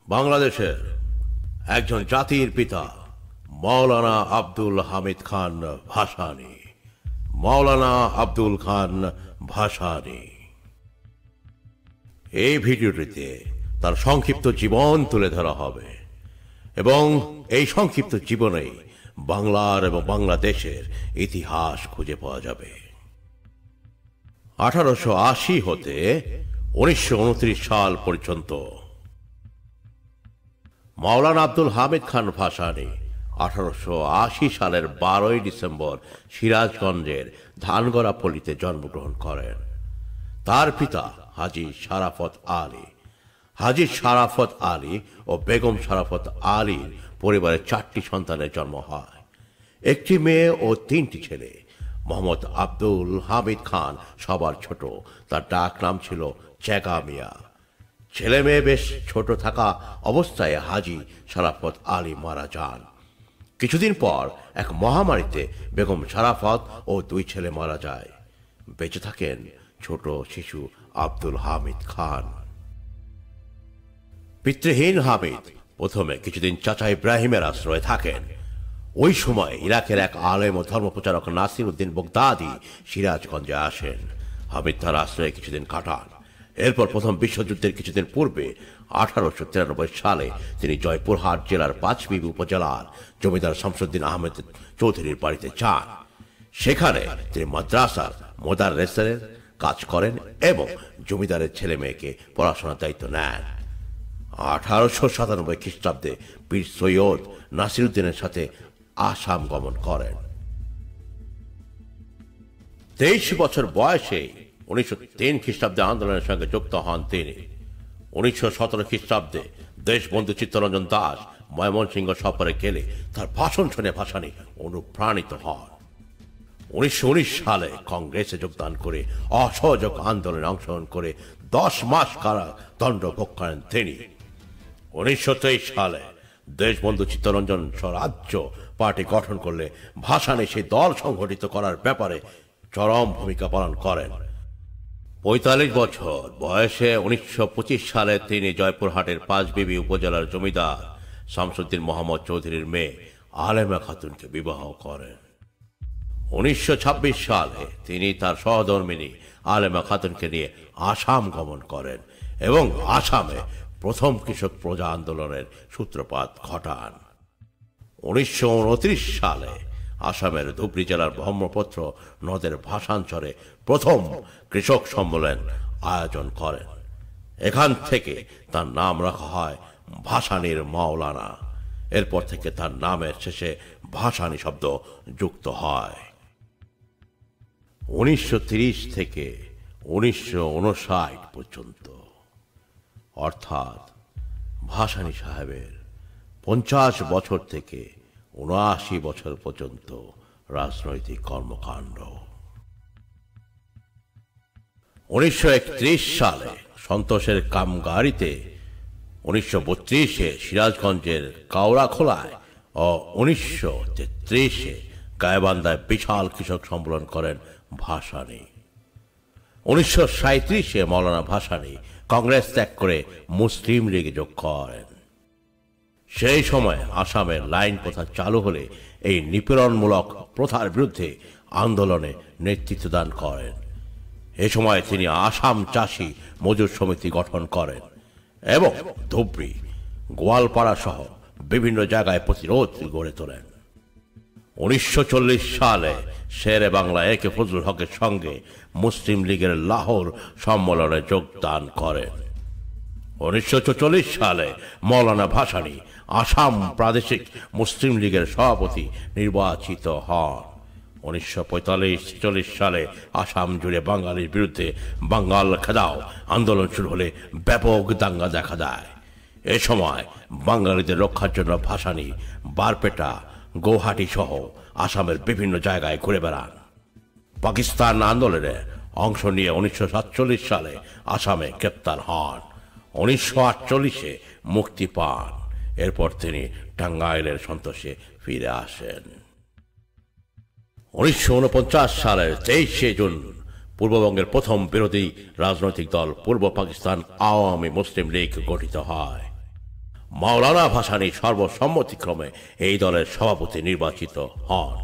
বাংলাদেশের একজন জাতির পিতা মৌলানা আব্দুল হামিদ খান ভাসানী। মৌলানা আব্দুল খান ভাসানী। এই ভিডিওটিতে তার সংক্ষিপ্ত জীবন তুলে ধরা হবে এবং এই সংক্ষিপ্ত জীবনেই বাংলার এবং বাংলাদেশের ইতিহাস খুঁজে পাওয়া যাবে। 1880 হতে 1929 সাল পর্যন্ত মৌলানা আব্দুল হামিদ খান ভাসানী 1880 সালের 12 ডিসেম্বর সিরাজগঞ্জের ধানগড়া পল্লীতে জন্মগ্রহণ করেন। তার পিতা হাজী শারাফত আলী। হাজী শারাফত আলী ও বেগম শারাফত আলীর পরিবারে 4টি সন্তানের জন্ম হয়, একটি মেয়ে ও 3টি ছেলে। মোহাম্মদ আব্দুল হামিদ খান সবার ছোট। তার ডাক নাম ছিল চেকা মিয়া। ছেলে মেয়ে বেশ ছোট থাকা অবস্থায় হাজী শারাফত আলী মারা যান। কিছুদিন পর এক মহামারীতে বেগম শারাফত ও 2 ছেলে মারা যায়। বেঁচে থাকেন ছোট শিশু আব্দুল হামিদ খান। পিতৃহীন হামিদ প্রথমে কিছুদিন চাচা ইব্রাহিমের আশ্রয়ে থাকেন। ওই সময় ইরাকের এক আলেম ও ধর্মপ্রচারক নাসির উদ্দিন বগদাদি সিরাজগঞ্জে আসেন। হামিদ তার আশ্রয়ে কিছুদিন কাটান। এরপর প্রথম বিশ্বযুদ্ধের কিছুদিন পূর্বে 1893 সালে তিনি জয়পুরহাট জেলার পাঁচবিবি উপজেলার জমিদার শামসুদ্দিন আহমেদ চৌধুরীর বাড়িতে যান। সেখানে তিনি মাদ্রাসার মোদাররেসের কাজ করেন এবং জমিদারের ছেলে মেয়েকে পড়াশোনার দায়িত্ব নেন। 1897 খ্রিস্টাব্দে পীর সৈয়দ নাসিরউদ্দিনের সাথে আসাম গমন করেন। 23 বছর বয়সে 1903 খ্রিস্টাব্দে আন্দোলনের সঙ্গে যুক্ত হন তিনি। 1917 খ্রিস্টাব্দে দেশবন্ধু চিত্তরঞ্জন দাস ময়মনসিংহ সফরে গেলে তার ভাষণ শুনে ভাসানী অনুপ্রাণিত হন। 1919 সালে কংগ্রেসে যোগদান করে অসহযোগ আন্দোলনে অংশগ্রহণ করে 10 মাস কারাদণ্ড ভোগ করেন তিনি। 1923 সালে দেশবন্ধু চিত্তরঞ্জন স্বরাজ্য পার্টি গঠন করলে ভাসানী সেই দল সংগঠিত করার ব্যাপারে চরম ভূমিকা পালন করেন। 45 বছর বয়সে 1925 সালে তিনি জয়পুরহাটের পাঁচবিবি উপজেলার জমিদার শামসুদ্দিন মোহাম্মদ চৌধুরীর মেয়ে আলেমা খাতুনকে বিবাহ করেন। 1926 সালে তিনি তার সহধর্মিণী আলেমা খাতুনকে নিয়ে আসাম গমন করেন এবং আসামে প্রথম কৃষক প্রজা আন্দোলনের সূত্রপাত ঘটান। 1929 সালে আসামের ধুবড়ী জেলার ব্রহ্মপুত্র নদের ভাষাঞ্চলে প্রথম কৃষক সম্মেলন আয়োজন করেন। এখান থেকে তার নাম রাখা হয় ভাসানীর মাওলানা। এরপর থেকে তার নামের শেষে ভাসানী শব্দ যুক্ত হয়। 1930 থেকে 1959 পর্যন্ত, অর্থাৎ ভাসানী সাহেবের 50 বছর থেকে 79 বছর পর্যন্ত রাজনৈতিক কর্মকাণ্ড। 1931 সালে সন্তোষের কামগাড়িতে, 1932-এ সিরাজগঞ্জের কাউরাখোলায় ও 1933-এ গাইবান্ধায় বিশাল কৃষক সম্মেলন করেন ভাসানী। 1937-এ মৌলানা ভাসানী কংগ্রেস ত্যাগ করে মুসলিম লীগে যোগ করেন। সেই সময় আসামের লাইন প্রথা চালু হলে এই নিপীড়নমূলক প্রথার বিরুদ্ধে আন্দোলনে নেতৃত্ব দান করেন। এ সময় তিনি আসাম চাষী মজুর সমিতি গঠন করেন এবং ধুবড়ী, গোয়ালপাড়া সহ বিভিন্ন জায়গায় প্রতিরোধ গড়ে তোলেন। 1940 সালে শেরে বাংলা একে ফজলুল হকের সঙ্গে মুসলিম লীগের লাহোর সম্মেলনে যোগদান করেন। 1944 সালে মৌলানা ভাসানী আসাম প্রাদেশিক মুসলিম লীগের সভাপতি নির্বাচিত হন। 1945-46 সালে আসাম জুড়ে বাঙালির বিরুদ্ধে বাঙ্গাল খেদাও আন্দোলন শুরু হলে ব্যাপক দাঙ্গা দেখা দেয়। এ সময় বাঙালিদের রক্ষার জন্য ভাসানী বারপেটা, গৌহাটি সহ আসামের বিভিন্ন জায়গায় ঘুরে বেড়ান। পাকিস্তান আন্দোলনে অংশ নিয়ে 1947 সালে আসামে গ্রেপ্তার হন। 1948-এ মুক্তি পান। এরপর তিনি টাঙ্গাইলের সন্তোষে ফিরে আসেন। 1949 সালের 23শে জুন পূর্ববঙ্গের প্রথম বিরোধী রাজনৈতিক দল পূর্ব পাকিস্তান আওয়ামী মুসলিম লীগ গঠিত হয়। মাওলানা ভাসানী সর্বসম্মতিক্রমে এই দলের সভাপতি নির্বাচিত হন।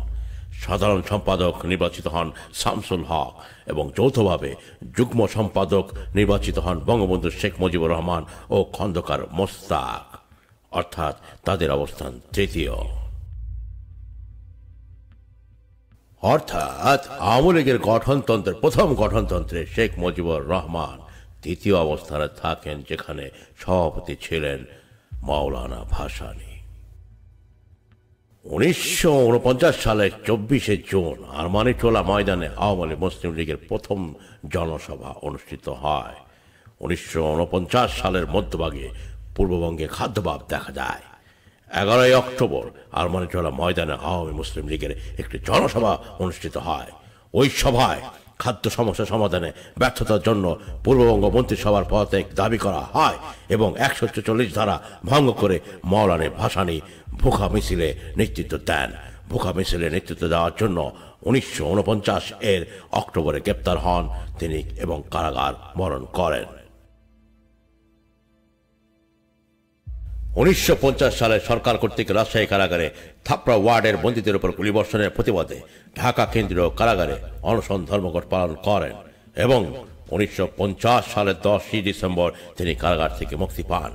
সাধারণ সম্পাদক নির্বাচিত হন শামসুল হক এবং যৌথভাবে যুগ্ম সম্পাদক নির্বাচিত হন বঙ্গবন্ধু শেখ মুজিবুর রহমান ও খন্দকার মোস্তাক, অর্থাৎ তাদের অবস্থান তৃতীয়। অর্থাৎ আওয়ামী লীগের গঠনতন্ত্রের প্রথম গঠনতন্ত্রে শেখ মুজিবুর রহমান তৃতীয় অবস্থানে থাকেন, যেখানে সভাপতি ছিলেন মাওলানা ভাসানী। 1949 সালের 24শে জুন আরমানিটোলা ময়দানে আওয়ামী লীগ মুসলিম লীগের প্রথম জনসভা অনুষ্ঠিত হয়। 1949 সালের মধ্যভাগে পূর্ববঙ্গে খাদ্যাভাব দেখা যায়। 11ই অক্টোবর আরমানিটোলা ময়দানে আওয়ামী মুসলিম লীগের একটি জনসভা অনুষ্ঠিত হয়। ওই সভায় খাদ্য সমস্যা সমাধানে ব্যর্থতার জন্য পূর্ববঙ্গ মন্ত্রিসভার পদত্যাগ দাবি করা হয় এবং 144 ধারা ভঙ্গ করে মাওলানা ভাসানী ভুখা মিছিলে নেতৃত্ব দেন। ভুখা মিছিলে নেতৃত্ব দেওয়ার জন্য 1949 এর অক্টোবরে গ্রেপ্তার হন তিনি এবং কারাগার বরণ করেন। 1950 সালে সরকার কর্তৃক রাজশাহী কারাগারে থাপড়া ওয়ার্ডের বন্দীদের উপর গুলিবর্ষণের প্রতিবাদে ঢাকা কেন্দ্রীয় কারাগারে অনশন ধর্মঘট পালন করেন এবং 1950 সালের 10ই ডিসেম্বর তিনি কারাগার থেকে মুক্তি পান।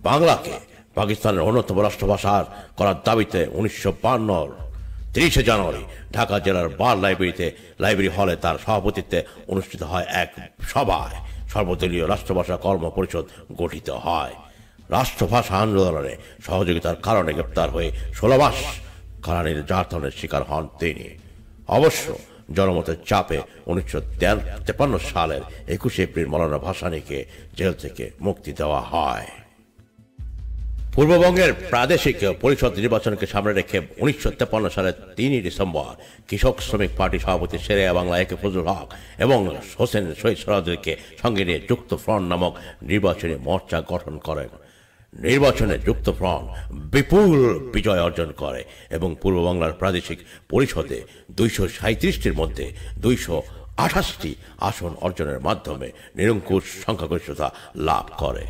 বাংলাকে পাকিস্তানের অন্যতম রাষ্ট্রভাষা করার দাবিতে 1952 30শে জানুয়ারি ঢাকা জেলার বার লাইব্রেরি হলে তার সভাপতিত্বে অনুষ্ঠিত হয় এক সভায় সর্বদলীয় রাষ্ট্রভাষা কর্ম পরিষদ গঠিত হয়। রাষ্ট্রভাষা আন্দোলনে সহযোগিতার কারণে গ্রেপ্তার হয়ে 16 মাস কারানির্যাতনের শিকার হন তিনি। অবশ্য জনমতের চাপে 1953 সালের 21 এপ্রিল মাওলানা ভাসানীকে জেল থেকে মুক্তি দেওয়া হয়। পূর্ববঙ্গের প্রাদেশিক পরিষদ নির্বাচনকে সামনে রেখে 1953 সালের 3 ডিসেম্বর কৃষক শ্রমিক পার্টি সভাপতি শেরে বাংলা একে ফজলুল হক এবং হোসেন শহীদ সোহরাওয়ার্দীকে সঙ্গে নিয়ে যুক্ত ফ্রন্ট নামক নির্বাচনী মোর্চা গঠন করেন। নির্বাচনে যুক্ত ফ্রন্ট বিপুল বিজয় অর্জন করে এবং পূর্ববাংলার প্রাদেশিক পরিষদে 237টির মধ্যে 228টি আসন অর্জনের মাধ্যমে নিরঙ্কুশ সংখ্যাগরিষ্ঠতা লাভ করে।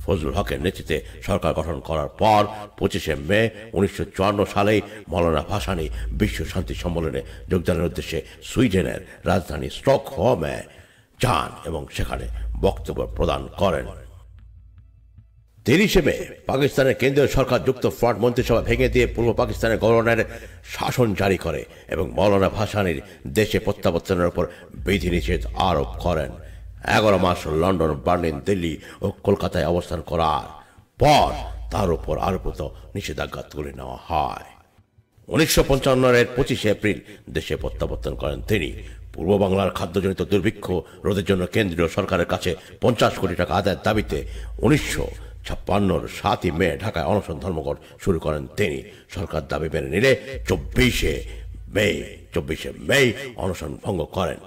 ফজলুল হকের নেতৃত্বে সরকার গঠন করার পর 25শে মে 1954 সালে মাওলানা ভাসানী বিশ্ব শান্তি সম্মেলনে যোগদানের উদ্দেশ্যে সুইডেনের রাজধানী স্টকহোমে যান এবং সেখানে বক্তব্য প্রদান করেন। 30শে মে পাকিস্তানের কেন্দ্রীয় সরকার যুক্ত ফ্রন্ট মন্ত্রিসভা ভেঙে দিয়ে পূর্ব পাকিস্তানের গভর্নর শাসন জারি করে এবং মাওলানা ভাসানীর দেশে প্রত্যাবর্তনের উপর বিধিনিষেধ আরোপ করেন। 11 মাস লন্ডন, বার্লিন, দিল্লি ও কলকাতায় অবস্থান করার পর তার উপর আরোপিত নিষেধাজ্ঞা তুলে নেওয়া হয়। 1955 এর 25শে এপ্রিল দেশে প্রত্যাবর্তন করেন তিনি। পূর্ব বাংলার খাদ্যজনিত দুর্ভিক্ষ রোধের জন্য কেন্দ্রীয় সরকারের কাছে 50 কোটি টাকা আদায়ের দাবিতে 1956 7ই মে ঢাকায় অনশন ধর্মঘট শুরু করেন তিনি। সরকার দাবি মেনে নিলে 24শে মে অনশন ভঙ্গ করেন।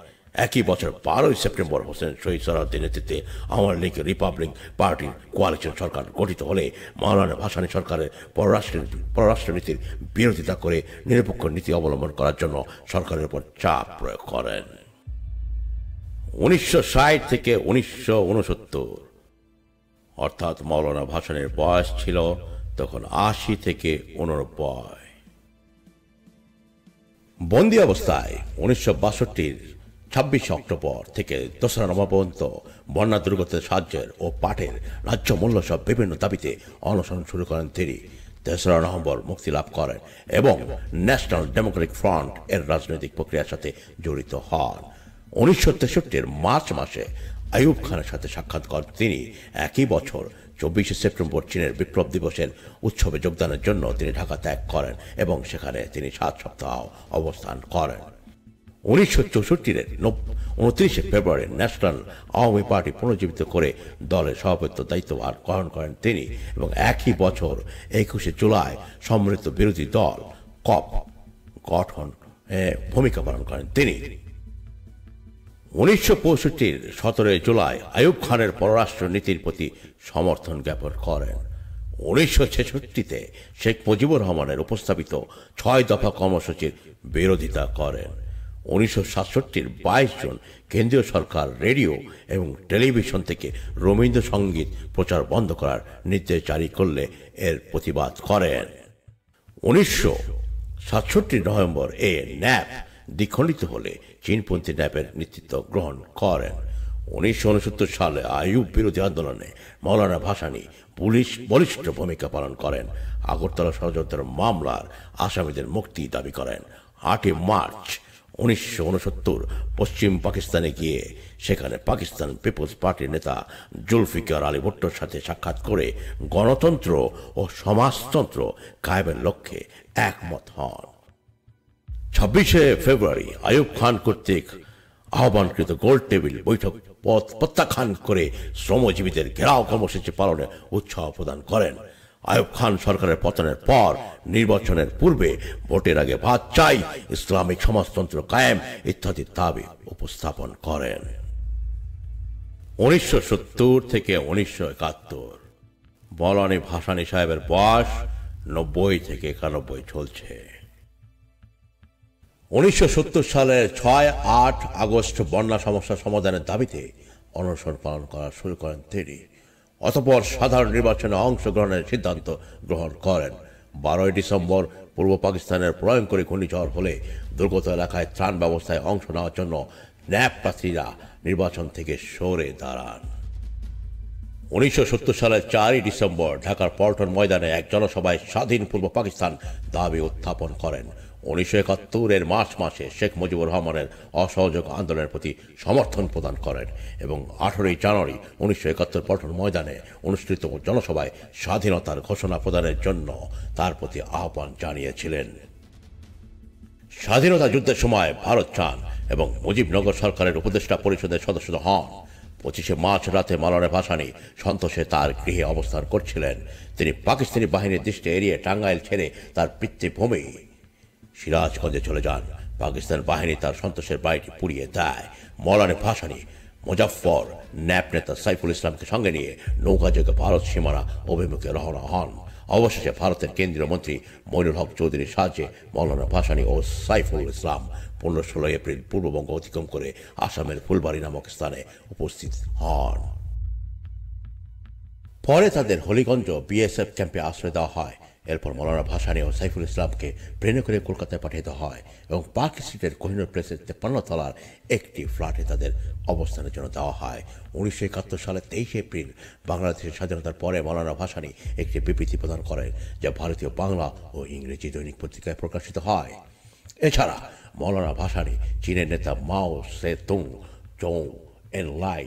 একই বছর 12ই সেপ্টেম্বর হোসেন শহীদ সোহরাওয়ার্দীর নেতৃত্বে আওয়ামী লীগ রিপাবলিক পার্টির কোয়ালিশন সরকার গঠিত হলে মাওলানা ভাসানী সরকারের পররাষ্ট্রনীতির বিরোধিতা করে নিরপেক্ষ নীতি অবলম্বন করার জন্য সরকারের উপর চাপ প্রয়োগ করেন। 1960 থেকে 1969, অর্থাৎ মাওলানা ভাসানীর বয়স ছিল তখন 80 থেকে 89। বন্দী অবস্থায় 1962 26 অক্টোবর থেকে 2রা নভেম্বর পর্যন্ত বন্যা দুর্গতের সাহায্যের ও পাটের ন্যায্য মূল্য সহ বিভিন্ন দাবিতে অনশন শুরু করেন তিনি। 3রা নভেম্বর মুক্তি লাভ করেন এবং ন্যাশনাল ডেমোক্রেটিক ফ্রন্ট এর রাজনৈতিক প্রক্রিয়ার সাথে জড়িত হন। 1963 মার্চ মাসে আইয়ুব খানের সাথে সাক্ষাৎ করেন তিনি। একই বছর 24শে সেপ্টেম্বর চীনের বিপ্লব দিবসের উৎসবে যোগদানের জন্য তিনি ঢাকা ত্যাগ করেন এবং সেখানে তিনি 7 সপ্তাহ অবস্থান করেন। 1964 এর 29শে ফেব্রুয়ারি ন্যাশনাল আওয়ামী পার্টি পুনর্জীবিত করে দলের সভাপতিত্ব দায়িত্বভার গ্রহণ করেন তিনি এবং একই বছর 21শে জুলাই সম্মিলিত বিরোধী দল কপ গঠন ভূমিকা পালন করেন তিনি। 1965 17 জুলাই আইয়ুব খানের পররাষ্ট্র নীতির প্রতি সমর্থন জ্ঞাপন করেন। 1966 শেখ মুজিবুর রহমানের উপস্থাপিত 6 দফা কর্মসূচির বিরোধিতা করেন। 1967 22 জুন কেন্দ্রীয় সরকার রেডিও এবং টেলিভিশন থেকে রবীন্দ্রসঙ্গীত প্রচার বন্ধ করার নির্দেশ জারি করলে এর প্রতিবাদ করেন। 1967 নভেম্বর ন্যাপ দ্বিখণ্ডিত হলে চীনপন্থী ন্যাপের নেতৃত্ব গ্রহণ করেন। 1969 সালে আইয়ুব বিরোধী আন্দোলনে মৌলানা ভাসানী বলিষ্ঠ ভূমিকা পালন করেন। আগরতলা ষড়যন্ত্রের মামলার আসামিদের মুক্তি দাবি করেন। 8 মার্চ 1969 পশ্চিম পাকিস্তানে গিয়ে সেখানে পাকিস্তান পিপলস পার্টির নেতা জুলফিকার আলী ভুট্টোর সাথে সাক্ষাৎ করে গণতন্ত্র ও সমাজতন্ত্র কায়েমের লক্ষ্যে একমত হন। 26 ফেব্রুয়ারি আইয়ুব খান কর্তৃক আহ্বানকৃত গোল টেবিল বৈঠক প্রত্যাখ্যান করে শ্রমজীবীদের ঘেরাও কর্মসূচি পালনে উৎসাহ প্রদান করেন। আইয়ুব খান সরকারের পতনের পর নির্বাচনের পূর্বে ভোটের আগে ভাত চাই, ইসলামিক সমাজতন্ত্র কায়েম ইত্যাদি দাবি উপস্থাপন করেন। 1970 থেকে 1971 মৌলানা ভাসানী সাহেবের বয়স 90 থেকে 91 চলছে। 1970 সালের 6-8 আগস্ট বন্যা সমস্যা সমাধানের দাবিতে অনশন পালন করা শুরু করেন তিনি। অতঃপর সাধারণ নির্বাচনে অংশগ্রহণের সিদ্ধান্ত গ্রহণ করেন। 12 ডিসেম্বর পূর্ব পাকিস্তানের প্রলয়ঙ্করী ঘূর্ণিঝড় হলে দুর্গত এলাকায় ত্রাণ ব্যবস্থায় অংশ নেওয়ার জন্য ন্যাপ প্রার্থীরা নির্বাচন থেকে সরে দাঁড়ান। 1970 সালের 4 ডিসেম্বর ঢাকার পল্টন ময়দানে এক জনসভায় স্বাধীন পূর্ব পাকিস্তান দাবি উত্থাপন করেন। 1971 মার্চ মাসে শেখ মুজিবুর রহমানের অসহযোগ আন্দোলনের প্রতি সমর্থন প্রদান করেন এবং 18 জানুয়ারি 1971 পল্টন ময়দানে অনুষ্ঠিত জনসভায় স্বাধীনতার ঘোষণা প্রদানের জন্য তার প্রতি আহ্বান জানিয়েছিলেন। স্বাধীনতা যুদ্ধের সময় ভারত চান এবং মুজিবনগর সরকারের উপদেষ্টা পরিষদের সদস্য হন। 25 মার্চ রাতে মৌলানা ভাসানী সন্তোষে তার গৃহে অবস্থান করছিলেন। তিনি পাকিস্তানি বাহিনীর দৃষ্টি এড়িয়ে টাঙ্গাইল ছেড়ে তার পিতৃভূমি সিরাজগঞ্জে চলে যান। পাকিস্তান বাহিনী তার সন্তোষের বাড়িটি পুড়িয়ে দেয়। মৌলানা ভাসানী মুজাফফর ন্যাপ নেতা সাইফুল ইসলামকে সঙ্গে নিয়ে নৌকাযোগে ভারত সীমানা অভিমুখে রওনা হন। অবশেষে ভারতের কেন্দ্রীয় মন্ত্রী মইনুল হক চৌধুরীর সাহায্যে মৌলানা ভাসানী ও সাইফুল ইসলাম 15-16 এপ্রিল পূর্ববঙ্গ অতিক্রম করে আসামের ফুলবাড়ি নামক স্থানে উপস্থিত হন। পরে তাদের হলিগঞ্জ বিএসএফ ক্যাম্পে আশ্রয় দেওয়া হয়। এরপর মৌলানা ভাসানী ও সাইফুল ইসলামকে ট্রেনে করে কলকাতায় পাঠিয়ে দেওয়া হয় এবং পার্ক স্ট্রিটের কোহিনুর প্লেসের 53 তলার একটি ফ্ল্যাটে তাদের অবস্থানের জন্য দেওয়া হয়। 1971 সালের 23 এপ্রিল বাংলাদেশের স্বাধীনতার পরে মৌলানা ভাসানী একটি বিবৃতি প্রদান করেন, যা ভারতীয় বাংলা ও ইংরেজি দৈনিক পত্রিকায় প্রকাশিত হয়। এছাড়া মৌলানা ভাসানী চীনের নেতা মাও সে তুং, চৌ এন লাই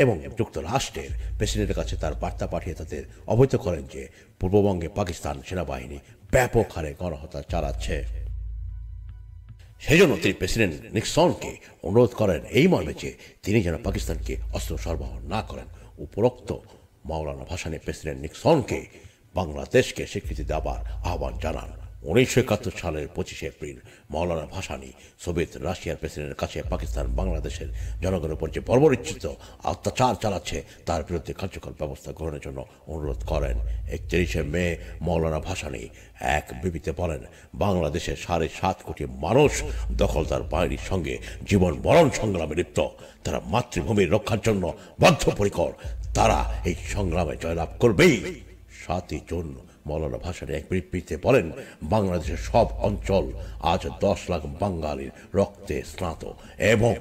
এবং যুক্তরাষ্ট্রের প্রেসিডেন্টের কাছে তার বার্তা পাঠিয়ে তাদের অবহিত করেন যে পূর্ববঙ্গে পাকিস্তান সেনাবাহিনী ব্যাপক হারে গণহত্যা চালাচ্ছে। সেজন্য তিনি প্রেসিডেন্ট নিক্সনকে অনুরোধ করেন এই মর্মে যে তিনি যেন পাকিস্তানকে অস্ত্র সরবরাহ না করেন। উপরোক্ত মৌলানা ভাসানী প্রেসিডেন্ট নিক্সনকে বাংলাদেশকে স্বীকৃতি দেওয়ার আহ্বান জানান। 1971 সালের 25 এপ্রিল মৌলানা ভাসানী সোভিয়েত রাশিয়ার প্রেসিডেন্টের কাছে পাকিস্তান বাংলাদেশের জনগণের উপর যে বর্বরোচিত অত্যাচার চালাচ্ছে তার বিরুদ্ধে কার্যকর ব্যবস্থা গ্রহণের জন্য অনুরোধ করেন। 31 মে মৌলানা ভাসানী এক বিবৃতিতে বলেন, বাংলাদেশের 7.5 কোটি মানুষ দখলদার বাহিনীর সঙ্গে জীবন মরণ সংগ্রামে লিপ্ত। তারা মাতৃভূমির রক্ষার জন্য বদ্ধপরিকর। তারা এই সংগ্রামে জয়লাভ করবেই। 7 জুন মৌলানা ভাসানী এক বিবৃতিতে বলেন, বাংলাদেশের সব অঞ্চল আজ 10 লাখ বাঙালির রক্তে স্নাত এবং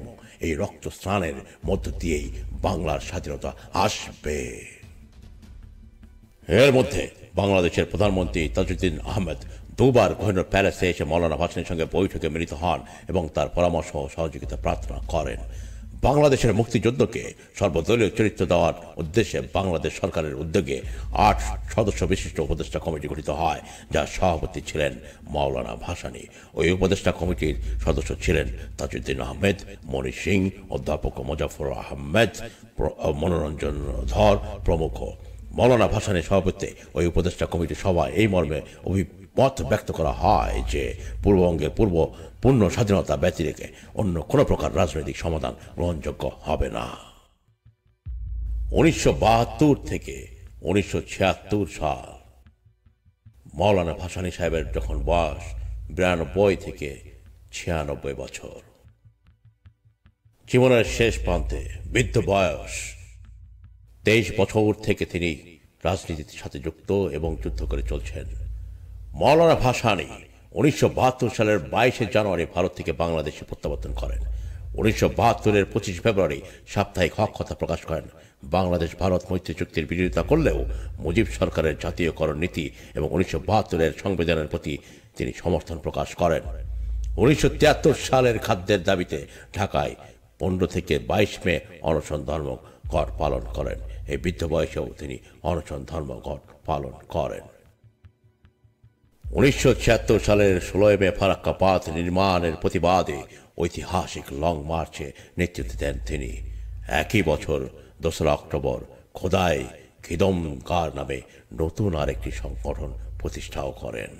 এই রক্ত স্নানের মধ্য দিয়েই বাংলার স্বাধীনতা আসবে। এর মধ্যে বাংলাদেশের প্রধানমন্ত্রী তাজউদ্দিন আহমেদ দুবার কোহিনুর প্যালেসে এসে মৌলানা ভাসানীর সঙ্গে বৈঠকে মিলিত হন এবং তার পরামর্শ ও সহযোগিতা প্রার্থনা করেন। বাংলাদেশের মুক্তিযুদ্ধকে সর্বদলীয় চরিত্র দেওয়ার উদ্দেশ্যে বাংলাদেশ সরকারের উদ্যোগে 8 সদস্য বিশিষ্ট উপদেষ্টা কমিটি গঠিত হয়, যার সভাপতি ছিলেন মৌলানা ভাসানী। ওই উপদেষ্টা কমিটির সদস্য ছিলেন তাজউদ্দিন আহমেদ, মনি সিং, অধ্যাপক মুজাফফর আহমেদ, মনোরঞ্জন ধর প্রমুখ। মৌলানা ভাসানীর সভাপতিত্বে ওই উপদেষ্টা কমিটির সভায় এই মর্মে মত ব্যক্ত করা হয় যে পূর্ববঙ্গের পূর্ণ স্বাধীনতা ব্যতি রেখে অন্য কোনো প্রকার রাজনৈতিক সমাধান গ্রহণযোগ্য হবে না। 1972 থেকে 1976 সাল মৌলানা ভাসানী সাহেবের যখন বয়স 92 থেকে 96 বছর। জীবনের শেষ প্রান্তে, বৃদ্ধ বয়স। 23 বছর থেকে তিনি রাজনীতির সাথে যুক্ত এবং যুদ্ধ করে চলছেন। মওলানা ভাসানী 1972 সালের 22 জানুয়ারি ভারত থেকে বাংলাদেশে প্রত্যাবর্তন করেন। 1972-এর 25 ফেব্রুয়ারি সাপ্তাহিক হক কথা প্রকাশ করেন। বাংলাদেশ ভারত মৈত্রী চুক্তির বিরোধিতা করলেও মুজিব সরকারের জাতীয়করণ নীতি এবং 1972-এর সংবিধানের প্রতি তিনি সমর্থন প্রকাশ করেন। 1973 সালের খাদ্যের দাবিতে ঢাকায় 15 থেকে 22 মে অনশন ধর্মঘট পালন করেন। এই বৃদ্ধ বয়সেও তিনি অনশন ধর্মঘট পালন করেন। 1976 সালের 16 মে ফারাক্কা পথ নির্মাণের প্রতিবাদে ঐতিহাসিক লং মার্চে নেতৃত্ব দেন তিনি। একই বছর 2 অক্টোবর খোদাই খিদমগার নামে নতুন আরেকটি সংগঠন প্রতিষ্ঠাও করেন।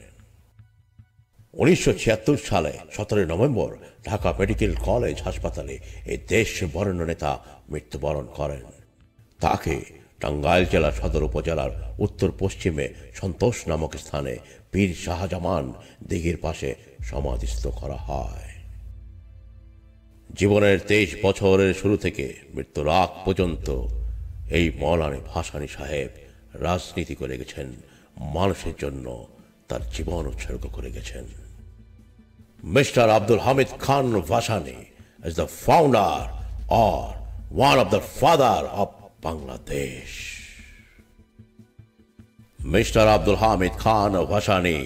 1976 সালে 17 নভেম্বর ঢাকা মেডিকেল কলেজ হাসপাতালে এই দেশ বরেণ্য নেতা মৃত্যুবরণ করেন। তাকে টাঙ্গাইল জেলা সদর উপজেলার উত্তর পশ্চিমে সন্তোষ নামক স্থানে পীর শাহজামান দিঘির পাশে সমাধিস্থ করা হয়। জীবনের 23 বছরের শুরু থেকে মৃত্যুর আগ পর্যন্ত এই মওলানা ভাসানী সাহেব রাজনীতি করে গেছেন, মানুষের জন্য তার জীবন উৎসর্গ করে গেছেন। Mr. Abdul Hamid Khan Vasani is the founder or one of the father of Bangladesh. Mr. Abdul Hamid Khan Vasani,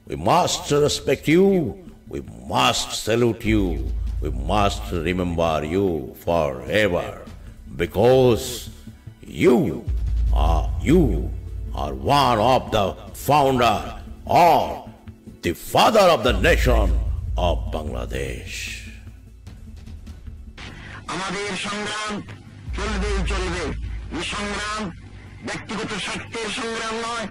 we must respect you, we must salute you, we must remember you forever, because you are one of the founder or the father of the nation of Bangladesh. আমাদের সংগ্রাম চলবে। এই সংগ্রাম ব্যক্তিগত স্বার্থের সংগ্রাম নয়,